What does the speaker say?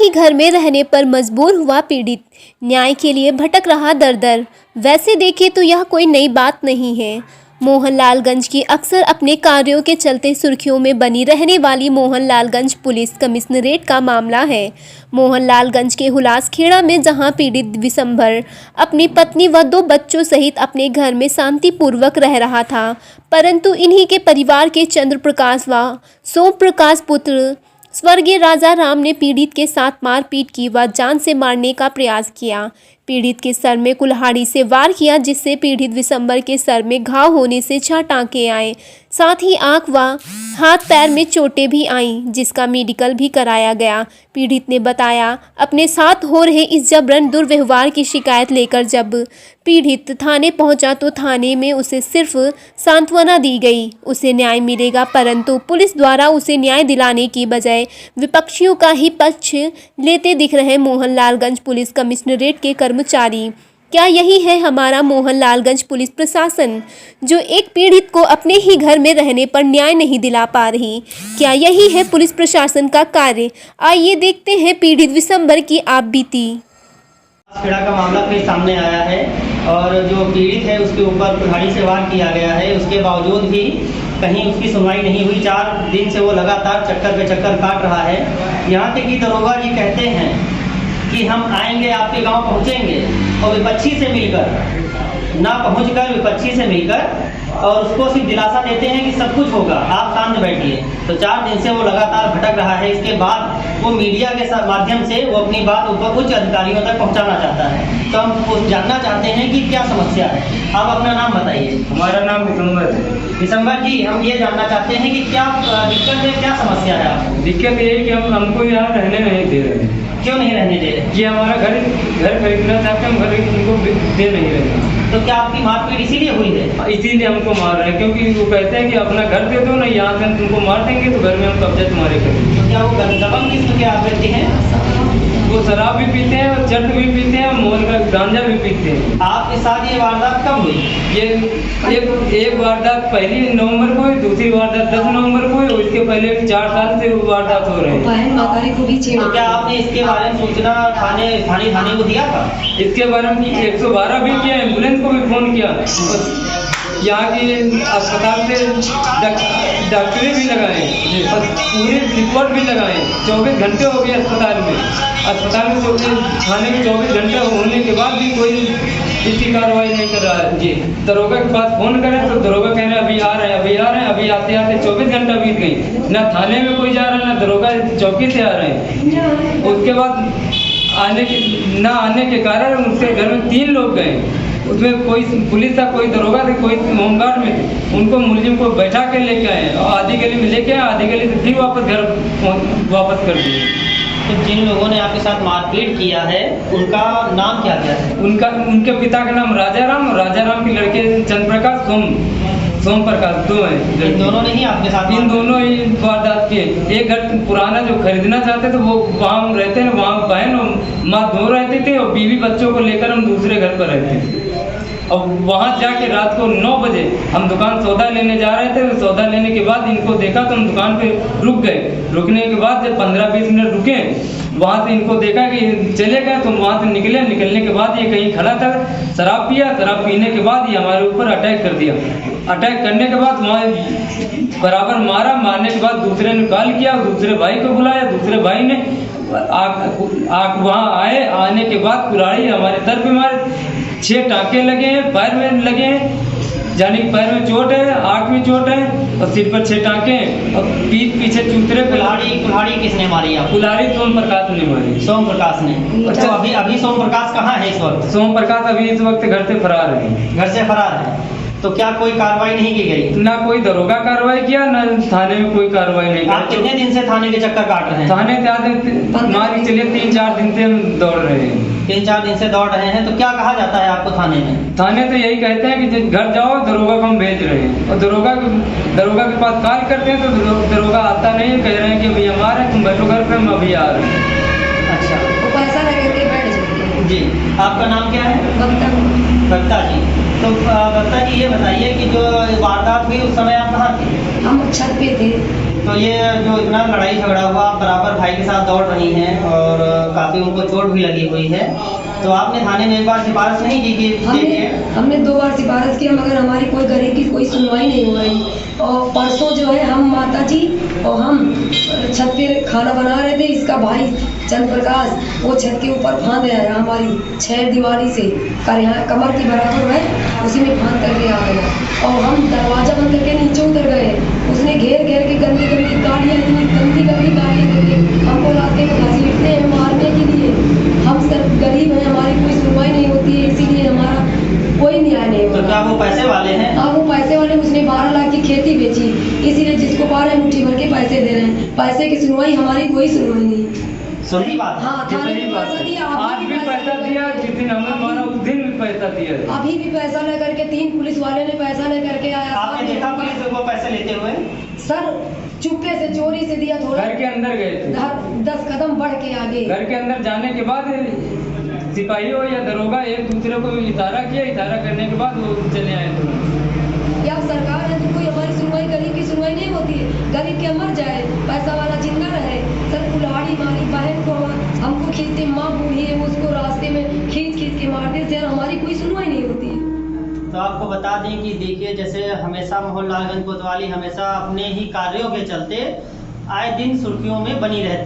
ही घर में रहने पर मजबूर हुआ पीड़ित, न्याय के लिए भटक रहा दर दर। वैसे देखें तो यह कोई नई बात नहीं है। मोहनलालगंज की अक्सर अपने कार्यों के चलते सुर्खियों में बनी रहने वाली मोहनलालगंज पुलिस कमिश्नरेट का मामला है। मोहनलालगंज के हुलासखेड़ा में जहां पीड़ित विशंबर अपनी पत्नी व 2 बच्चों सहित अपने घर में शांतिपूर्वक रह रहा था, परंतु इन्हीं के परिवार के चंद्र प्रकाश व सोम प्रकाश पुत्र स्वर्गीय राजा राम ने पीड़ित के साथ मारपीट की व जान से मारने का प्रयास किया। पीड़ित के सर में कुल्हाड़ी से वार किया, जिससे पीड़ित विशंबर के सर में घाव होने से 6 टांके आए। साथ ही आंख व हाथ पैर में चोटें भी आईं, जिसका मेडिकल भी कराया गया। पीड़ित ने बताया, अपने साथ हो रहे इस जबरन दुर्व्यवहार की शिकायत लेकर जब पीड़ित थाने पहुंचा तो थाने में उसे सिर्फ सांत्वना दी गई, उसे न्याय मिलेगा, परंतु पुलिस द्वारा उसे न्याय दिलाने की बजाय विपक्षियों का ही पक्ष लेते दिख रहे मोहनलालगंज पुलिस कमिश्नरेट के कर्मचारी। क्या यही है हमारा मोहनलालगंज पुलिस प्रशासन, जो एक पीड़ित को अपने ही घर में रहने पर न्याय नहीं दिला पा रही? क्या यही है पुलिस प्रशासन का कार्य? आइए देखते हैं पीड़ित विशंबर की आप बीती। खेड़ा का मामला फिर सामने आया है और जो पीड़ित है उसके ऊपर कुल्हाड़ी से वार किया गया है। उसके बावजूद भी कहीं उसकी सुनवाई नहीं हुई। 4 दिन से वो लगातार चक्कर पे चक्कर काट रहा है। यहाँ तक कि दरोगा जी कहते हैं कि हम आएंगे, आपके गांव पहुंचेंगे और विपक्षी से मिलकर, ना पहुंचकर विपक्षी से मिलकर और उसको सिर्फ दिलासा देते हैं कि सब कुछ होगा, आप शांत बैठिए। तो 4 दिन से वो लगातार भटक रहा है। इसके बाद वो मीडिया के माध्यम से वो अपनी बात ऊपर उच्च अधिकारियों तक पहुंचाना चाहता है। तो हम जानना चाहते हैं कि क्या समस्या है। आप अपना नाम बताइए। हमारा नाम विशंबर है। विशंबर जी, हम ये जानना चाहते हैं कि क्या दिक्कत है, क्या समस्या है आपको? दिक्कत ये है कि हमको यहाँ रहने नहीं दे रहे। क्यों नहीं रहने दे रहे? ये हमारा घर खरीदना चाहते हैं, हम घर उनको दे नहीं रहे। तो क्या आपकी मारपीट इसीलिए हुई है? इसीलिए हमको मार रहे हैं, क्योंकि वो कहते हैं कि अपना घर दे दो, ना यहाँ से हम तुमको मार देंगे तो घर में हम कब्जा तुम्हारे करेंगे। तो क्या वो दबंग किस्म के आकृति हैं? वो शराब भी पीते हैं और चट भी पीते हैं और मोहन का गांजा भी पीते हैं। आपके साथ ये वारदात कब हुई? ये एक वारदात 1 नवंबर को हुई, दूसरी वारदात 10 नवंबर को हुई और इसके पहले 4 साल से वारदात हो रहे हैं। तो क्या आपने इसके बारे में सूचना थाने को दिया था? इसके बारे में 112 भी किया, एम्बुलेंस को भी फोन किया, यहाँ की अस्पताल से डॉक्टरी भी लगाए और पूरे रिपोर्ट भी लगाए। 24 घंटे हो गए अस्पताल में थाने में 24 घंटे होने के बाद भी कोई इसकी कार्रवाई नहीं कर रहा है जी। दरोगा के पास फोन करें तो दरोगा कह रहे हैं अभी आ रहे हैं। अभी आते आते 24 घंटा बीत गई, ना थाने में कोई जा रहा है, ना दरोगा चौकी से आ रहे हैं। उसके बाद आने के कारण उसके घर में 3 लोग गए, उसमें कोई पुलिस था, कोई दरोगा थे, कोई होमगार्ड में थे। उनको मुलजिम को बैठा के लेके आए और आधी गली में लेके आए, आधी गली से फिर वापस घर वापस कर दिए। तो जिन लोगों ने आपके साथ मारपीट किया है उनका नाम क्या है? उनके पिता का नाम राजा राम के लड़के चंद्र प्रकाश, सोम प्रकाश, 2 हैं। इन दोनों ने ही आपके साथ? इन दोनों ही वारदात किए। एक घर पुराना जो खरीदना चाहते थे वो वहाँ रहते हैं, वहाँ बहन और माँ 2 रहते थे और बीवी बच्चों को लेकर हम दूसरे घर पर रहते थे। अब वहाँ जाके रात को 9 बजे हम दुकान सौदा लेने जा रहे थे। सौदा लेने के बाद इनको देखा तो हम दुकान पे रुक गए। रुकने के बाद जब 15-20 मिनट रुके, वहाँ से इनको देखा कि चले गए तो वहाँ से निकलने के बाद ये कहीं खड़ा था, शराब पिया। शराब पीने के बाद ये हमारे ऊपर अटैक कर दिया। अटैक करने के बाद वहाँ बराबर मारने के बाद दूसरे ने कॉल किया, दूसरे भाई को बुलाया, दूसरे भाई ने वहाँ आने के बाद कुल्हाड़ी हमारे सर पे मारे। 6 टाँके लगे हैं, पैर में लगे हैं, यानी पैर में चोट है, आँख में चोट है और सिर पर 6 टाँके हैं और पीछे चूतरे। कुल्हाड़ी किसने मारी आप? कुल्हाड़ी सोम प्रकाश ने मारी। सोम प्रकाश ने? तो अभी सोम प्रकाश कहाँ है इस वक्त? सोम प्रकाश अभी इस वक्त घर से फरार है। घर से फरार है। तो क्या कोई कार्रवाई नहीं की गई? ना कोई दरोगा कार्रवाई किया, ना थाने में कोई कार्रवाई नहीं। आप कितने दिन से थाने के चक्कर काट रहे हैं? थाने मान चलिए 3-4 दिन से हम दौड़ रहे हैं। 3-4 दिन से दौड़ रहे हैं। तो क्या कहा जाता है आपको थाने में? थाने तो यही कहते हैं कि घर जाओ, दरोगा को हम भेज रहे हैं। और दरोगा के पास कॉल करते हैं तो दरोगा आता नहीं है, कह रहे हैं कि अभी हम आ रहे हैं, तुम बैठो घर पे, हम अभी आ रहे हैं। अच्छा, वो पैसा लगा के बैठ जाते जी। आपका नाम क्या है? बक्ता जी। तो बक्ता जी, ये बताइए कि जो वारदात हुई उस समय आप कहाँ थे? हम छत पे थे। तो ये जो इतना लड़ाई झगड़ा हुआ, आप बराबर भाई के साथ दौड़ रही हैं और काफ़ी उनको चोट भी लगी हुई है, तो आपने थाने में एक बार सिफारिश नहीं की कि हमने 2 बार सिफारिश किया, मगर हमारी कोई गरीब की कोई सुनवाई नहीं हो रही। और परसों जो है हम माता जी और हम छत पे खाना बना रहे थे, इसका भाई चंद्र प्रकाश वो छत के ऊपर फांद आया हमारी 6 दीवारी से कर यहाँ कमर के बराबर है, उसी में फांद करके आ गया और हम दरवाजा बंद करके नीचे उतर गए। उसने घेर घेर के गंदी गंदी गाड़ियाँ, इतनी गंदी गंदी गाड़ियाँ करके हमको रास्ते में घसीटते हैं मारने के लिए। हम सब गरीब हैं, हमारी कोई सुनवाई नहीं होती है, इसीलिए हमारा कोई न्याय नहीं होता। तो क्या वो पैसे वाले हैं? हाँ, वो पैसे वाले। उसने 12 लाख की खेती बेची, इसीलिए जिसको पा रहे हैं मुट्ठी भर के पैसे दे रहे हैं। पैसे की सुनवाई, हमारी कोई सुनवाई नहीं। सही बात। हाँ, थाने में पैसा दिया, आज भी पैसा दिया, जिस दिन हमें मारा उस दिन भी पैसा दिया। अभी भी पैसा लेकर के 3 पुलिस वाले ने पैसा लेकर के आया। आपने देखा पुलिस को पैसे लेते हुए? सर चुपके से चोरी से दिया, थोड़ा घर के अंदर गए थे, घर 10 कदम बढ़ के आगे। घर के अंदर जाने के बाद सिपाही हो या दरोगा एक दूसरे को इशारा किया, इशारा करने के बाद वो चले आए तुरंत। क्या सरकार है तो कोई हमारी सुनवाई, गरीब की सुनवाई नहीं होती है। गरीब क्या मर जाए, पैसा वाला जिंदा रहे। सर कुल्हाड़ी मारी बहन को, हमको खींचते, माँ बूढ़ी है उसको रास्ते में खींच खींच के मारते। सर हमारी कोई सुनवाई नहीं होती है। तो आपको बता दें कि देखिए, जैसे हमेशा मोहनलालगंज कोतवाली हमेशा अपने ही कार्यों के चलते आए दिन सुर्खियों में बनी रहती